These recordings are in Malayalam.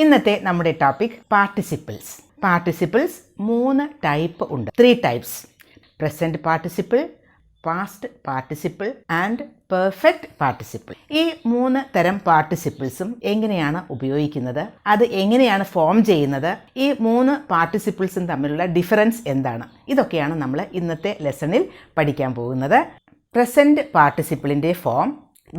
ഇന്നത്തെ നമ്മുടെ ടോപ്പിക് പാർട്ടിസിപ്പിൾസ്. പാർട്ടിസിപ്പിൾസ് 3 ടൈപ്പ് ഉണ്ട്, 3 types. Present participle, past participle and perfect participle. ഈ 3 തരം പാർട്ടിസിപ്പിൾസും എങ്ങനെയാണ് ഉപയോഗിക്കുന്നത്, അത് എങ്ങനെയാണ് ഫോം ചെയ്യുന്നത്, ഈ 3 പാർട്ടിസിപ്പിൾസും തമ്മിലുള്ള ഡിഫറൻസ് എന്താണ്, ഇതൊക്കെയാണ് നമ്മൾ ഇന്നത്തെ ലെസണിൽ പഠിക്കാൻ പോകുന്നത്. പ്രസൻറ്റ് പാർട്ടിസിപ്പിളിൻ്റെ ഫോം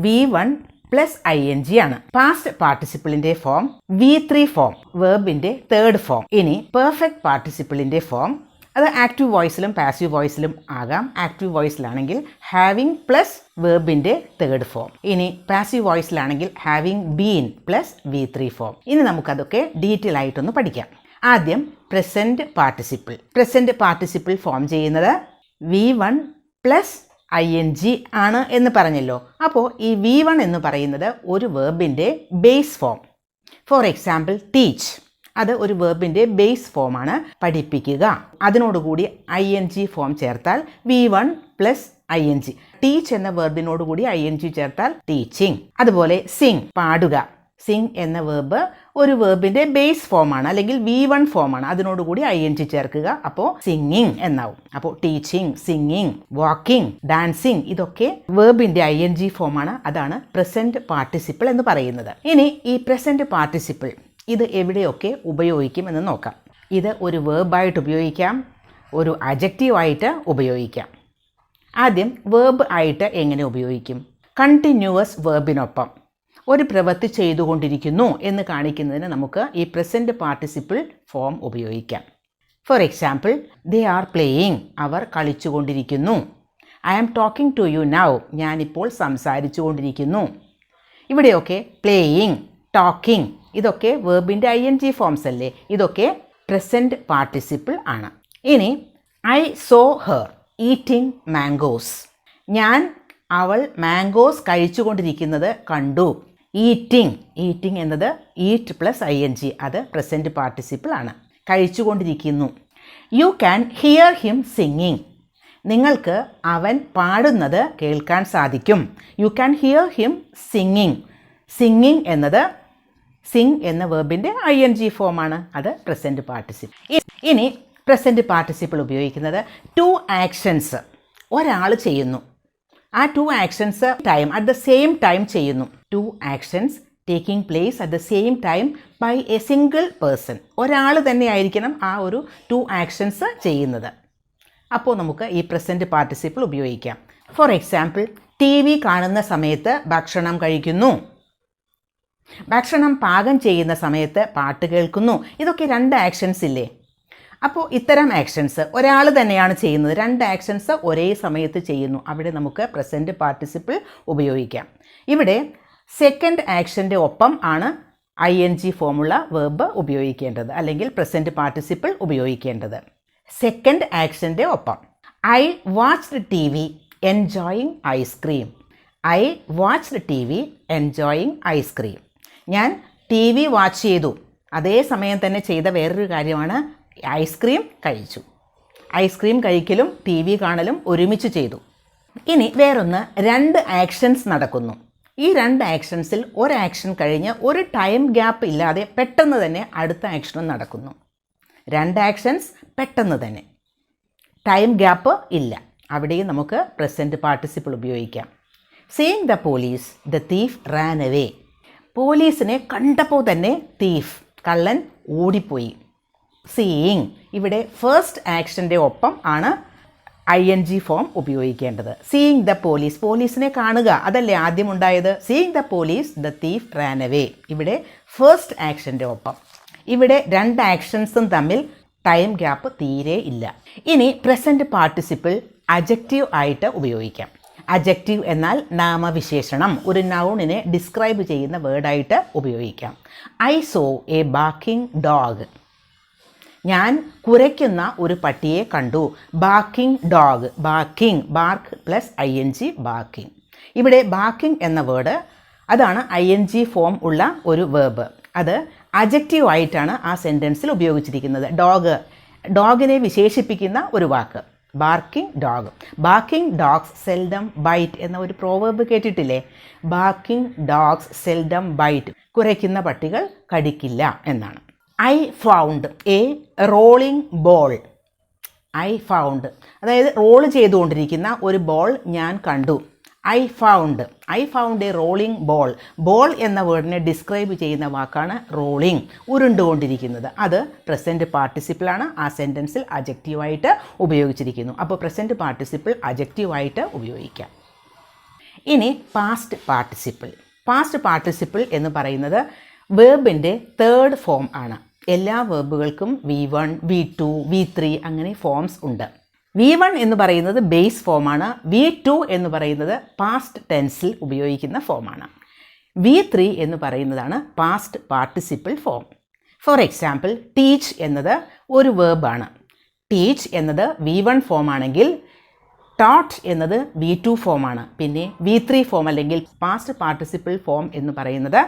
V1 പ്ലസ് ING ആണ്. പാസ്റ്റ് പാർട്ടിസിപ്പിളിൻ്റെ ഫോം V3 ഫോം, വേർബിൻ്റെ 3rd ഫോം. ഇനി പെർഫെക്റ്റ് പാർട്ടിസിപ്പിളിൻ്റെ ഫോം അത് ആക്റ്റീവ് വോയിസിലും പാസീവ് വോയിസിലും ആകാം. ആക്റ്റീവ് വോയിസിലാണെങ്കിൽ ഹാവിങ് പ്ലസ് വേർബിൻ്റെ 3rd ഫോം. ഇനി പാസീവ് വോയിസിലാണെങ്കിൽ having been plus V3 form. ഇനി നമുക്കതൊക്കെ ഡീറ്റെയിൽ ആയിട്ടൊന്ന് പഠിക്കാം. ആദ്യം present participle. Present participle form ചെയ്യുന്നത് V1 പ്ലസ് ING ആണ് എന്ന് പറഞ്ഞല്ലോ. അപ്പോൾ ഈ V1 എന്ന് പറയുന്നത് ഒരു വേർബിൻ്റെ base form. For example teach, അത് ഒരു വേർബിൻ്റെ ബേസ് ഫോമാണ്. പഠിപ്പിക്കുക, അതിനോടുകൂടി ING ഫോം ചേർത്താൽ V1 പ്ലസ് ING. ടീച്ച് എന്ന വേർബിനോടുകൂടി ING ചേർത്താൽ ടീച്ചിങ്. അതുപോലെ സിങ്, പാടുക. സിങ് എന്ന വേർബ് ഒരു വേർബിൻ്റെ ബേസ് ഫോമാണ്, അല്ലെങ്കിൽ V1 ഫോമാണ്. അതിനോടുകൂടി ING ചേർക്കുക, അപ്പോൾ സിംഗിങ് എന്നാവും. അപ്പോൾ ടീച്ചിങ്, സിംഗിങ്, വാക്കിംഗ്, ഡാൻസിങ് ഇതൊക്കെ വേർബിൻ്റെ ING ഫോമാണ്. അതാണ് പ്രസൻറ്റ് പാർട്ടിസിപ്പിൾ എന്ന് പറയുന്നത്. ഇനി ഈ പ്രസൻറ്റ് പാർട്ടിസിപ്പിൾ ഇത് എവിടെയൊക്കെ ഉപയോഗിക്കും എന്ന് നോക്കാം. ഇത് ഒരു വേർബായിട്ട് ഉപയോഗിക്കാം, ഒരു അഡ്ജക്റ്റീവ് ആയിട്ട് ഉപയോഗിക്കാം. ആദ്യം വേർബ് ആയിട്ട് എങ്ങനെ ഉപയോഗിക്കും? കണ്ടിന്യൂവസ് വേർബിനൊപ്പം ഒരു പ്രവൃത്തി ചെയ്തുകൊണ്ടിരിക്കുന്നു എന്ന് കാണിക്കുന്നതിന് നമുക്ക് ഈ പ്രസൻറ്റ് പാർട്ടിസിപ്പിൾ ഫോം ഉപയോഗിക്കാം. For example, they are playing, അവർ കളിച്ചുകൊണ്ടിരിക്കുന്നു. I am talking to you now, ഞാനിപ്പോൾ സംസാരിച്ചു കൊണ്ടിരിക്കുന്നു. ഇവിടെയൊക്കെ പ്ലേയിങ്, ടോക്കിംഗ് ഇതൊക്കെ വേർബിൻ്റെ ING ഫോംസ് അല്ലേ, ഇതൊക്കെ പ്രസൻറ്റ് പാർട്ടിസിപ്പിൾ ആണ്. ഇനി I saw her eating mangoes, ഞാൻ അവൾ മാംഗോസ് കഴിച്ചുകൊണ്ടിരിക്കുന്നത് കണ്ടു. ഈറ്റിംഗ്, ഈറ്റിംഗ് എന്നത് ഈറ്റ് പ്ലസ് ING, അത് പ്രസൻറ്റ് പാർട്ടിസിപ്പിൾ ആണ്. കഴിച്ചുകൊണ്ടിരിക്കുന്നു. You can hear him singing, നിങ്ങൾക്ക് അവൻ പാടുന്നത് കേൾക്കാൻ സാധിക്കും. You can hear him singing. Singing എന്നത് സിംഗ് എന്ന വേർബിൻ്റെ ING ഫോമാണ്, അത് പ്രസൻറ്റ് പാർട്ടിസിപ്പിൾ. ഇനി പ്രസൻറ്റ് പാർട്ടിസിപ്പിൾ ഉപയോഗിക്കുന്നത് 2 ആക്ഷൻസ് ഒരാൾ ചെയ്യുന്നു. ആ 2 actions at the same time ചെയ്യുന്നു. 2 actions taking place at the same time by a single person. ഒരാൾ തന്നെ ആയിരിക്കണം ആ ഒരു 2 ആക്ഷൻസ് ചെയ്യുന്നത്. അപ്പോൾ നമുക്ക് ഈ പ്രസൻറ്റ് പാർട്ടിസിപ്പിൾ ഉപയോഗിക്കാം. ഫോർ എക്സാമ്പിൾ, TV കാണുന്ന സമയത്ത് ഭക്ഷണം കഴിക്കുന്നു. ഭക്ഷണം പാകം ചെയ്യുന്ന സമയത്ത് പാട്ട് കേൾക്കുന്നു. ഇതൊക്കെ 2 ആക്ഷൻസ് ഇല്ലേ? അപ്പോൾ ഇത്തരം ആക്ഷൻസ് ഒരാൾ തന്നെയാണ് ചെയ്യുന്നത്, 2 ആക്ഷൻസ് ഒരേ സമയത്ത് ചെയ്യുന്നു. അവിടെ നമുക്ക് പ്രസൻറ്റ് പാർട്ടിസിപ്പിൾ ഉപയോഗിക്കാം. ഇവിടെ സെക്കൻഡ് ആക്ഷൻ്റെ ഒപ്പം ആണ് ING ഫോമുള്ള വേർബ് ഉപയോഗിക്കേണ്ടത്, അല്ലെങ്കിൽ പ്രസൻറ്റ് പാർട്ടിസിപ്പിൾ ഉപയോഗിക്കേണ്ടത്. സെക്കൻഡ് ആക്ഷൻ്റെ ഒപ്പം I watched TV enjoying ice cream. I watched TV enjoying ice cream. ഞാൻ TV വാച്ച് ചെയ്തു. അതേ സമയം തന്നെ ചെയ്ത വേറൊരു കാര്യമാണ് ഐസ്ക്രീം കഴിച്ചു. ഐസ്ക്രീം കഴിക്കലും TV കാണലും ഒരുമിച്ച് ചെയ്തു. ഇനി വേറൊന്ന്, 2 ആക്ഷൻസ് നടക്കുന്നു. ഈ 2 ആക്ഷൻസിൽ ഒരു ആക്ഷൻ കഴിഞ്ഞ് ഒരു ടൈം ഗ്യാപ്പ് ഇല്ലാതെ പെട്ടെന്ന് തന്നെ അടുത്ത ആക്ഷനും നടക്കുന്നു. 2 ആക്ഷൻസ് പെട്ടെന്ന് തന്നെ, ടൈം ഗ്യാപ്പ് ഇല്ല. അവിടെയും നമുക്ക് പ്രസൻറ്റ് പാർട്ടിസിപ്പിൾ ഉപയോഗിക്കാം. Seeing the police the thief Rann away. പോലീസിനെ കണ്ടപ്പോൾ തന്നെ തീഫ്, കള്ളൻ ഓടിപ്പോയി. സീയിങ്, ഇവിടെ ഫസ്റ്റ് ആക്ഷൻ്റെ ഒപ്പം ആണ് ING ഫോം ഉപയോഗിക്കേണ്ടത്. സീയിങ് ദ പോലീസ്, പോലീസിനെ കാണുക, അതല്ലേ ആദ്യം ഉണ്ടായത്. Seeing the police the thief Rann away, ഇവിടെ ഫസ്റ്റ് ആക്ഷൻ്റെ ഒപ്പം. ഇവിടെ 2 ആക്ഷൻസും തമ്മിൽ ടൈം ഗ്യാപ്പ് തീരെ ഇല്ല. ഇനി പ്രസൻറ്റ് പാർട്ടിസിപ്പിൾ അഡ്ജക്റ്റീവ് ആയിട്ട് ഉപയോഗിക്കാം. അഡ്ജക്റ്റീവ് എന്നാൽ നാമവിശേഷണം, ഒരു നൗണിനെ ഡിസ്ക്രൈബ് ചെയ്യുന്ന വേർഡായിട്ട് ഉപയോഗിക്കാം. I saw a barking dog, ഞാൻ കുരയ്ക്കുന്ന ഒരു പട്ടിയെ കണ്ടു. Barking dog, barking, bark plus ING, barking. ഇവിടെ ബാർക്കിംഗ് എന്ന വേർഡ് അതാണ് ING ഫോം ഉള്ള ഒരു വേർബ്. അത് അഡ്ജക്റ്റീവ് ആയിട്ടാണ് ആ സെൻറ്റൻസിൽ ഉപയോഗിച്ചിരിക്കുന്നത്. ഡോഗിനെ വിശേഷിപ്പിക്കുന്ന ഒരു വാക്ക്. Barking dog. Barking dogs seldom bite എന്ന ഒരു പ്രോവർബ് കേട്ടിട്ടില്ലേ? ബാർക്കിംഗ് ഡോഗ്സ് സെൽഡം ബൈറ്റ്, കുരയ്ക്കുന്ന പട്ടികൾ കടിക്കില്ല എന്നാണ്. I found a rolling ball. I found, അതായത് റോൾ ചെയ്തുകൊണ്ടിരിക്കുന്ന ഒരു ബോൾ ഞാൻ കണ്ടു. I found a rolling ball. Ball എന്ന വേർഡിനെ ഡിസ്ക്രൈബ് ചെയ്യുന്ന വാക്കാണ് റോളിംഗ്, ഉരുണ്ടുകൊണ്ടിരിക്കുന്നത്. അത് പ്രസൻറ്റ് പാർട്ടിസിപ്പിളാണ്. ആ സെൻറ്റൻസിൽ അജക്റ്റീവായിട്ട് ഉപയോഗിച്ചിരിക്കുന്നു. അപ്പോൾ പ്രസൻറ്റ് പാർട്ടിസിപ്പിൾ അജക്റ്റീവായിട്ട് ഉപയോഗിക്കാം. ഇനി പാസ്റ്റ് പാർട്ടിസിപ്പിൾ. പാസ്റ്റ് പാർട്ടിസിപ്പിൾ എന്ന് പറയുന്നത് വേർബിൻ്റെ തേർഡ് ഫോം ആണ്. എല്ലാ വേർബുകൾക്കും V1, V2, V3 അങ്ങനെ ഫോംസ് ഉണ്ട്. V1 എന്ന് പറയുന്നത് ബേസ് ഫോമാണ്. V2 എന്ന് പറയുന്നത് പാസ്റ്റ് ടെൻസിൽ ഉപയോഗിക്കുന്ന ഫോമാണ്. V3 എന്ന് പറയുന്നതാണ് past participle form. For example, teach എന്നത് ഒരു വേർബാണ്. ടീച്ച് എന്നത് V1 ഫോം ആണെങ്കിൽ ടോട്ട് എന്നത് V2 ഫോമാണ്. പിന്നെ V3 ഫോം അല്ലെങ്കിൽ പാസ്റ്റ് പാർട്ടിസിപ്പിൾ ഫോം എന്ന് പറയുന്നത്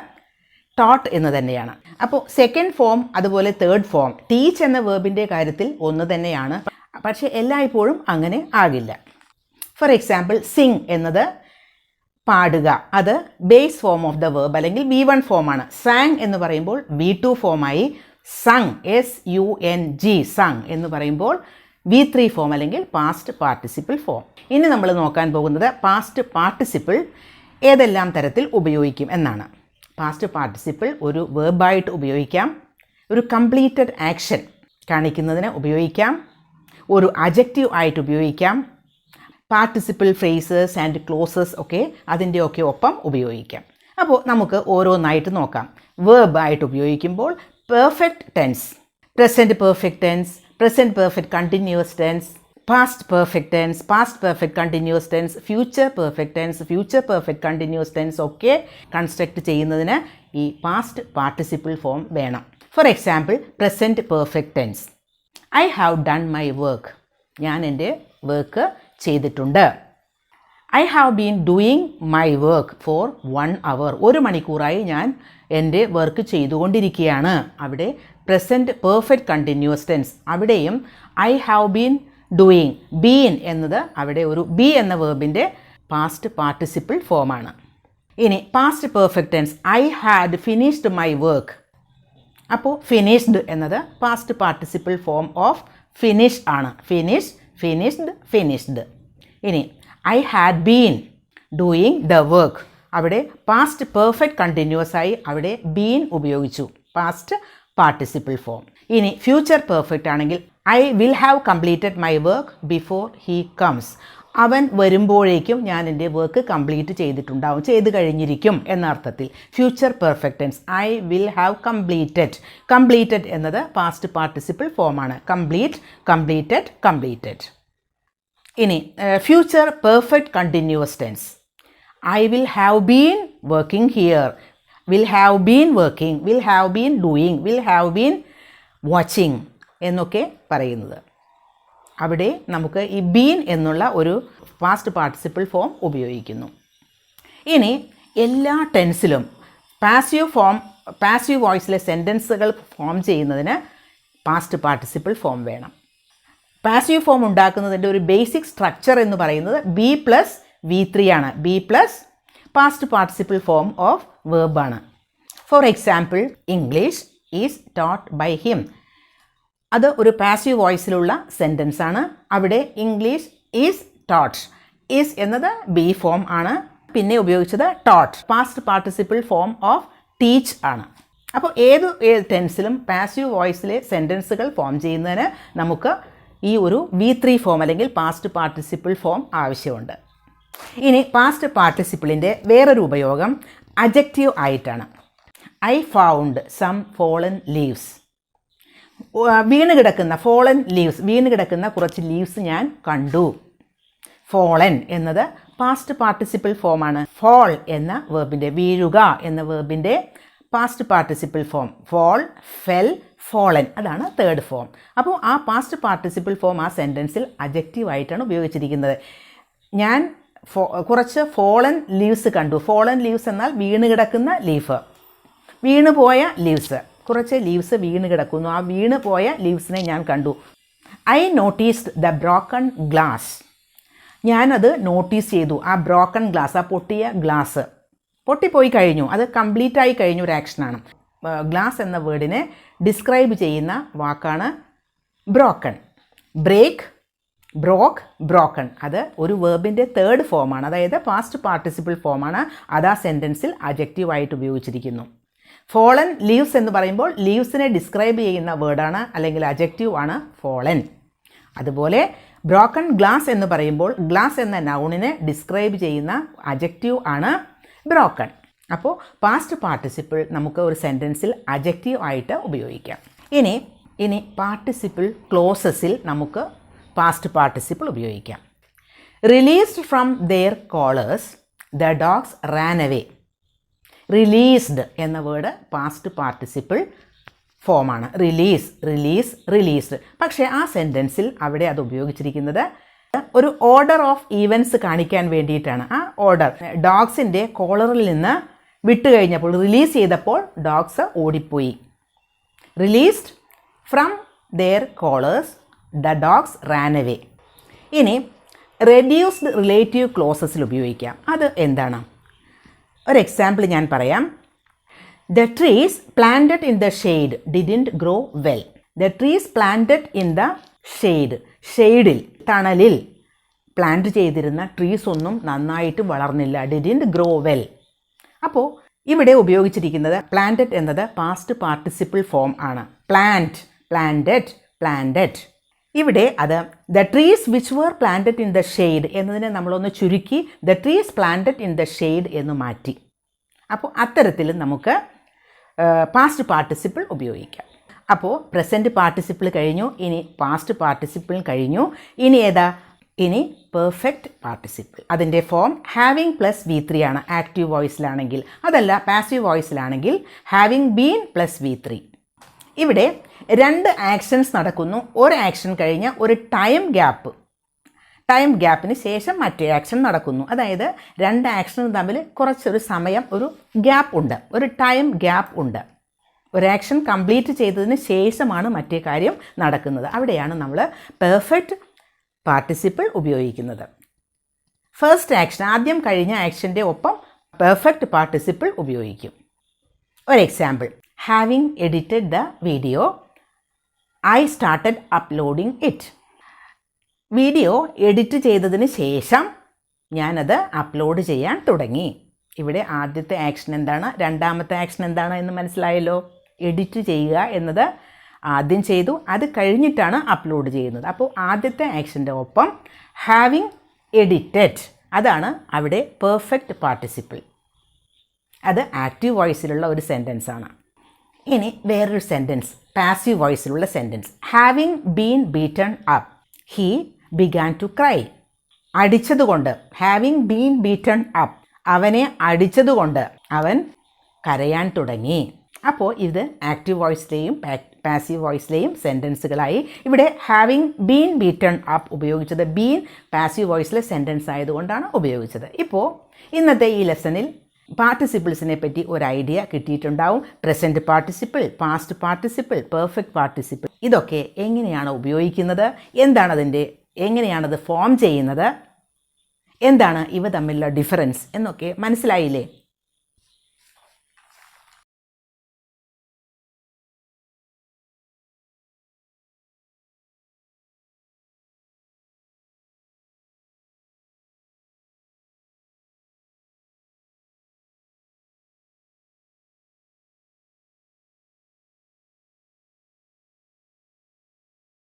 ടോട്ട് എന്ന് തന്നെയാണ്. അപ്പോൾ സെക്കൻഡ് ഫോം അതുപോലെ തേർഡ് ഫോം ടീച്ച് എന്ന വേർബിൻ്റെ കാര്യത്തിൽ ഒന്ന് തന്നെയാണ്. പക്ഷേ എല്ലായ്പ്പോഴും അങ്ങനെ ആകില്ല. ഫോർ എക്സാമ്പിൾ, സിങ് എന്നത് പാടുക, അത് base form of the verb അല്ലെങ്കിൽ V1 ഫോമാണ്. സാങ് എന്ന് പറയുമ്പോൾ V2 ഫോമായി. സങ് SUNG സങ് എന്ന് പറയുമ്പോൾ V3 ഫോം അല്ലെങ്കിൽ പാസ്റ്റ് പാർട്ടിസിപ്പിൾ ഫോം. ഇനി നമ്മൾ നോക്കാൻ പോകുന്നത് പാസ്റ്റ് പാർട്ടിസിപ്പിൾ ഏതെല്ലാം തരത്തിൽ ഉപയോഗിക്കും എന്നാണ്. പാസ്റ്റ് പാർട്ടിസിപ്പിൾ ഒരു വേർബായിട്ട് ഉപയോഗിക്കാം, ഒരു കംപ്ലീറ്റഡ് ആക്ഷൻ കാണിക്കുന്നതിന് ഉപയോഗിക്കാം, ഒരു അജക്റ്റീവ് ആയിട്ട് ഉപയോഗിക്കാം, പാർട്ടിസിപ്പിൾ ഫ്രേസസ് ആൻഡ് ക്ലോസസ് ഒക്കെ അതിൻ്റെയൊക്കെ ഒപ്പം ഉപയോഗിക്കാം. അപ്പോൾ നമുക്ക് ഓരോന്നായിട്ട് നോക്കാം. വേർബായിട്ട് ഉപയോഗിക്കുമ്പോൾ perfect tense, present perfect tense, present perfect continuous tense, past perfect tense, past perfect continuous tense, future perfect tense, future perfect continuous tense ഒക്കെ കൺസ്ട്രക്റ്റ് ചെയ്യുന്നതിന് ഈ പാസ്റ്റ് പാർട്ടിസിപ്പിൾ ഫോം വേണം. For example, present perfect tense, I have done my work. ഞാൻ എൻ്റെ വർക്ക് ചെയ്തിട്ടുണ്ട്. I have been doing my work for 1 hour. 1 മണിക്കൂറായി ഞാൻ എൻ്റെ വർക്ക് ചെയ്തുകൊണ്ടിരിക്കുകയാണ്. അവിടെ പ്രസൻറ്റ് പെർഫെക്റ്റ് കണ്ടിന്യൂസ് ടെൻസ്, അവിടെയും I have been doing, been എന്നത് അവിടെ ഒരു ബി എന്ന വേർബിൻ്റെ പാസ്റ്റ് പാർട്ടിസിപ്പിൾ ഫോമാണ്. ഇനി past perfect tense, I had finished my work. അപ്പോൾ ഫിനിഷ്ഡ് എന്നത് past participle form of finish ആണ്. Finish, finished, finished. ഇനി I had been doing the work, അവിടെ പാസ്റ്റ് പെർഫെക്റ്റ് കണ്ടിന്യൂസ് ആയി അവിടെ ബീൻ ഉപയോഗിച്ചു, പാസ്റ്റ് പാർട്ടിസിപ്പിൾ ഫോം. ഇനി ഫ്യൂച്ചർ പെർഫെക്റ്റ് ആണെങ്കിൽ I will have completed my work before he comes. അവൻ വരുമ്പോഴേക്കും ഞാൻ എൻ്റെ വർക്ക് കംപ്ലീറ്റ് ചെയ്തിട്ടുണ്ടാവും, ചെയ്ത് കഴിഞ്ഞിരിക്കും എന്ന അർത്ഥത്തിൽ. Future perfect tense, I will have completed. Completed എന്നത് പാസ്റ്റ് പാർട്ടിസിപ്പിൾ ഫോമാണ്. Complete, completed, completed. ഇനി future perfect continuous tense, I will have been working here, will have been working, will have been doing, will have been watching എന്നൊക്കെ പറയുന്നത്. അവിടെ നമുക്ക് ഈ ബീൻ എന്നുള്ള ഒരു പാസ്റ്റ് പാർട്ടിസിപ്പിൾ ഫോം ഉപയോഗിക്കുന്നു. ഇനി എല്ലാ ടെൻസിലും പാസീവ് വോയിസിലെ സെൻറ്റൻസുകൾ ഫോം ചെയ്യുന്നതിന് പാസ്റ്റ് പാർട്ടിസിപ്പിൾ ഫോം വേണം. പാസീവ് ഫോം ഉണ്ടാക്കുന്നതിൻ്റെ ഒരു ബേസിക് സ്ട്രക്ചർ എന്ന് പറയുന്നത് B+V3 ആണ്. B+ past participle form of വേർബാണ്. For example, English is taught by him. അത് ഒരു പാസീവ് വോയിസിലുള്ള സെൻറ്റൻസ് ആണ്. അവിടെ ഇംഗ്ലീഷ് ഈസ് ടോട്ട്, ഈസ് എന്നത് ബി ഫോം ആണ്. പിന്നെ ഉപയോഗിച്ചത് taught, past participle form of teach ആണ്. അപ്പോൾ ഏത് ടെൻസിലും പാസീവ് വോയിസിലെ സെൻറ്റൻസുകൾ ഫോം ചെയ്യുന്നതിന് നമുക്ക് ഈ ഒരു V3 ഫോം അല്ലെങ്കിൽ പാസ്റ്റ് പാർട്ടിസിപ്പിൾ ഫോം ആവശ്യമുണ്ട്. ഇനി പാസ്റ്റ് പാർട്ടിസിപ്പിളിൻ്റെ വേറൊരു ഉപയോഗം അജക്റ്റീവ് ആയിട്ടാണ്. I found some fallen leaves. വീണ് കിടക്കുന്ന, ഫോളൻ ലീവ്സ്, വീണ് കിടക്കുന്ന കുറച്ച് ലീവ്സ് ഞാൻ കണ്ടു. ഫോളൻ എന്നത് പാസ്റ്റ് പാർട്ടിസിപ്പിൾ ഫോമാണ്. ഫോൾ എന്ന വേർബിൻ്റെ, വീഴുക എന്ന വേർബിൻ്റെ past participle form. Fall, fell, fallen, അതാണ് തേർഡ് ഫോം. അപ്പോൾ ആ പാസ്റ്റ് പാർട്ടിസിപ്പിൾ ഫോം ആ സെൻറ്റൻസിൽ അജക്റ്റീവ് ആയിട്ടാണ് ഉപയോഗിച്ചിരിക്കുന്നത്. ഞാൻ കുറച്ച് ഫോളൻ ലീവ്സ് കണ്ടു. ഫോളൻ ലീവ്സ് എന്നാൽ വീണ് കിടക്കുന്ന ലീഫ്, വീണുപോയ ലീവ്സ്. കുറച്ച് ലീവ്സ് വീണ് കിടക്കുന്നു, ആ വീണ് പോയ ലീവ്സിനെ ഞാൻ കണ്ടു. I noticed the broken glass. ഞാനത് നോട്ടീസ് ചെയ്തു. ആ ബ്രോക്കൺ ഗ്ലാസ്, ആ പൊട്ടിയ ഗ്ലാസ് പൊട്ടിപ്പോയി കഴിഞ്ഞു, അത് കംപ്ലീറ്റ് ആയി കഴിഞ്ഞ ഒരു ആക്ഷനാണ്. ഗ്ലാസ് എന്ന വേർഡിനെ ഡിസ്ക്രൈബ് ചെയ്യുന്ന വാക്കാണ് ബ്രോക്കൺ. ബ്രേക്ക്, ബ്രോക്ക്, ബ്രോക്കൺ. അത് ഒരു വേർബിൻ്റെ തേർഡ് ഫോമാണ്, അതായത് പാസ്റ്റ് പാർട്ടിസിപ്പിൾ ഫോമാണ്. അത് ആ സെൻറ്റൻസിൽ അഡ്ജക്റ്റീവ് ആയിട്ട് ഉപയോഗിച്ചിരിക്കുന്നു. ഫോളൻ ലീവ്സ് എന്ന് പറയുമ്പോൾ ലീവ്സിനെ ഡിസ്ക്രൈബ് ചെയ്യുന്ന വേർഡാണ് അല്ലെങ്കിൽ അഡ്ജക്റ്റീവ് ആണ് ഫോളൻ. അതുപോലെ ബ്രോക്കൺ ഗ്ലാസ് എന്ന് പറയുമ്പോൾ ഗ്ലാസ് എന്ന നൗണിനെ ഡിസ്ക്രൈബ് ചെയ്യുന്ന അഡ്ജക്റ്റീവ് ആണ് ബ്രോക്കൺ. അപ്പോൾ പാസ്റ്റ് പാർട്ടിസിപ്പിൾ നമുക്ക് ഒരു സെൻറ്റൻസിൽ അഡ്ജക്റ്റീവ് ആയിട്ട് ഉപയോഗിക്കാം. ഇനി പാർട്ടിസിപ്പിൾ ക്ലോസസിൽ നമുക്ക് പാസ്റ്റ് പാർട്ടിസിപ്പിൾ ഉപയോഗിക്കാം. Released from their collars the dogs ran away. Released എന്ന വേർഡ് പാസ്റ്റ് പാർട്ടിസിപ്പിൾ ഫോമാണ്. റിലീസ്ഡ്. പക്ഷേ ആ സെൻറ്റൻസിൽ അവിടെ അത് ഉപയോഗിച്ചിരിക്കുന്നത് ഒരു ഓർഡർ ഓഫ് ഈവൻറ്റ്സ് കാണിക്കാൻ വേണ്ടിയിട്ടാണ്. ആ ഓർഡർ ഡോഗ്സിൻ്റെ കോളറിൽ നിന്ന് വിട്ട് കഴിഞ്ഞപ്പോൾ, റിലീസ് ചെയ്തപ്പോൾ ഡോഗ്സ് ഓടിപ്പോയി. Released from their collars the dogs ran away. ഇനി റെഡ്യൂസ്ഡ് റിലേറ്റീവ് ക്ലോസസിൽ ഉപയോഗിക്കാം. അത് എന്താണ്? ഒരു എക്സാമ്പിൾ ഞാൻ പറയാം. The trees planted in the shade didn't grow well. The trees planted in the shade, ഷെയ്ഡിൽ, തണലിൽ പ്ലാന്റ് ചെയ്തിരുന്ന ട്രീസ് ഒന്നും നന്നായിട്ട് വളർന്നില്ല. Didn't grow well. അപ്പോൾ ഇവിടെ ഉപയോഗിച്ചിരിക്കുന്നത് പ്ലാന്റഡ് എന്നത് പാസ്റ്റ് പാർട്ടിസിപ്പിൾ ഫോം ആണ്. Plant, planted, planted. ഇവിടെ അത് the trees which were planted in the shade എന്നതിനെ നമ്മളൊന്ന് ചുരുക്കി the trees planted in the shade എന്ന് മാറ്റി. അപ്പോൾ അത്തരത്തിൽ നമുക്ക് പാസ്റ്റ് പാർട്ടിസിപ്പിൾ ഉപയോഗിക്കാം. അപ്പോൾ പ്രസൻറ്റ് പാർട്ടിസിപ്പിൾ കഴിഞ്ഞു, ഇനി പാസ്റ്റ് പാർട്ടിസിപ്പിൾ കഴിഞ്ഞു. ഇനി ഏതാ? ഇനി പെർഫെക്റ്റ് പാർട്ടിസിപ്പിൾ. അതിൻ്റെ ഫോം ഹാവിങ് പ്ലസ് V3 ആണ് ആക്റ്റീവ് വോയിസിലാണെങ്കിൽ. അതല്ല പാസീവ് വോയിസിലാണെങ്കിൽ ഹാവിങ് ബീൻ പ്ലസ് V3. ഇവിടെ രണ്ട് ആക്ഷൻസ് നടക്കുന്നു. ഒരു ആക്ഷൻ കഴിഞ്ഞ് ഒരു ടൈം ഗ്യാപ്പിന് ശേഷം മറ്റേ ആക്ഷൻ നടക്കുന്നു. അതായത് രണ്ട് ആക്ഷനും തമ്മിൽ കുറച്ചൊരു സമയം, ഒരു ഗ്യാപ്പ് ഉണ്ട്, ഒരു ടൈം ഗ്യാപ്പ് ഉണ്ട്. ഒരു ആക്ഷൻ കംപ്ലീറ്റ് ചെയ്തതിന് ശേഷമാണ് മറ്റേ കാര്യം നടക്കുന്നത്. അവിടെയാണ് നമ്മൾ പെർഫെക്റ്റ് പാർട്ടിസിപ്പിൾ ഉപയോഗിക്കുന്നത്. ഫസ്റ്റ് ആക്ഷൻ, ആദ്യം കഴിഞ്ഞ ആക്ഷൻ്റെ ഒപ്പം പെർഫെക്റ്റ് പാർട്ടിസിപ്പിൾ ഉപയോഗിക്കും. ഒരു example, having edited the video I started uploading it. Video edit ചെയ്തതിന് ശേഷം ഞാനത് അപ്ലോഡ് ചെയ്യാൻ തുടങ്ങി. ഇവിടെ ആദ്യത്തെ ആക്ഷൻ എന്താണ്, രണ്ടാമത്തെ ആക്ഷൻ എന്താണ് എന്ന് മനസ്സിലായല്ലോ. എഡിറ്റ് ചെയ്യുക എന്നത് ആദ്യം ചെയ്തു, അത് കഴിഞ്ഞിട്ടാണ് അപ്ലോഡ് ചെയ്യുന്നത്. അപ്പോൾ ആദ്യത്തെ ആക്ഷൻ്റെ ഒപ്പം ഹാവിങ് എഡിറ്റഡ്, അതാണ് അവിടെ പെർഫെക്റ്റ് പാർട്ടിസിപ്പിൾ. അത് ആക്റ്റീവ് വോയിസിലുള്ള ഒരു സെൻറ്റൻസ് ആണ്. ഇനി വേറൊരു സെൻറ്റൻസ്, പാസീവ് വോയിസിലുള്ള sentence. Having been beaten up he began to cry. അടിച്ചതുകൊണ്ട്, ഹാവിങ് ബീൻ ബീറ്റൺ അപ്പ്, അവനെ അടിച്ചതുകൊണ്ട് അവൻ കരയാൻ തുടങ്ങി. അപ്പോൾ ഇത് ആക്റ്റീവ് വോയിസിലെയും പാസീവ് വോയിസിലെയും സെൻറ്റൻസുകളായി. ഇവിടെ ഹാവിങ് ബീൻ ബീറ്റൺ അപ്പ് ഉപയോഗിച്ചത് ബീൻ പാസീവ് വോയിസിലെ സെൻറ്റൻസ് ആയതുകൊണ്ടാണ് ഉപയോഗിച്ചത്. ഇപ്പോൾ ഇന്നത്തെ ഈ ലെസണിൽ പാർട്ടിസിപ്പിൾസിനെ പറ്റി ഒരു ഐഡിയ കിട്ടിയിട്ടുണ്ടാവും. Present participle, past participle, perfect participle, ഇതൊക്കെ എങ്ങനെയാണ് ഉപയോഗിക്കുന്നത്, എങ്ങനെയാണത് ഫോം ചെയ്യുന്നത്, എന്താണ് ഇവ തമ്മിലുള്ള ഡിഫറൻസ് എന്നൊക്കെ മനസ്സിലായില്ലേ?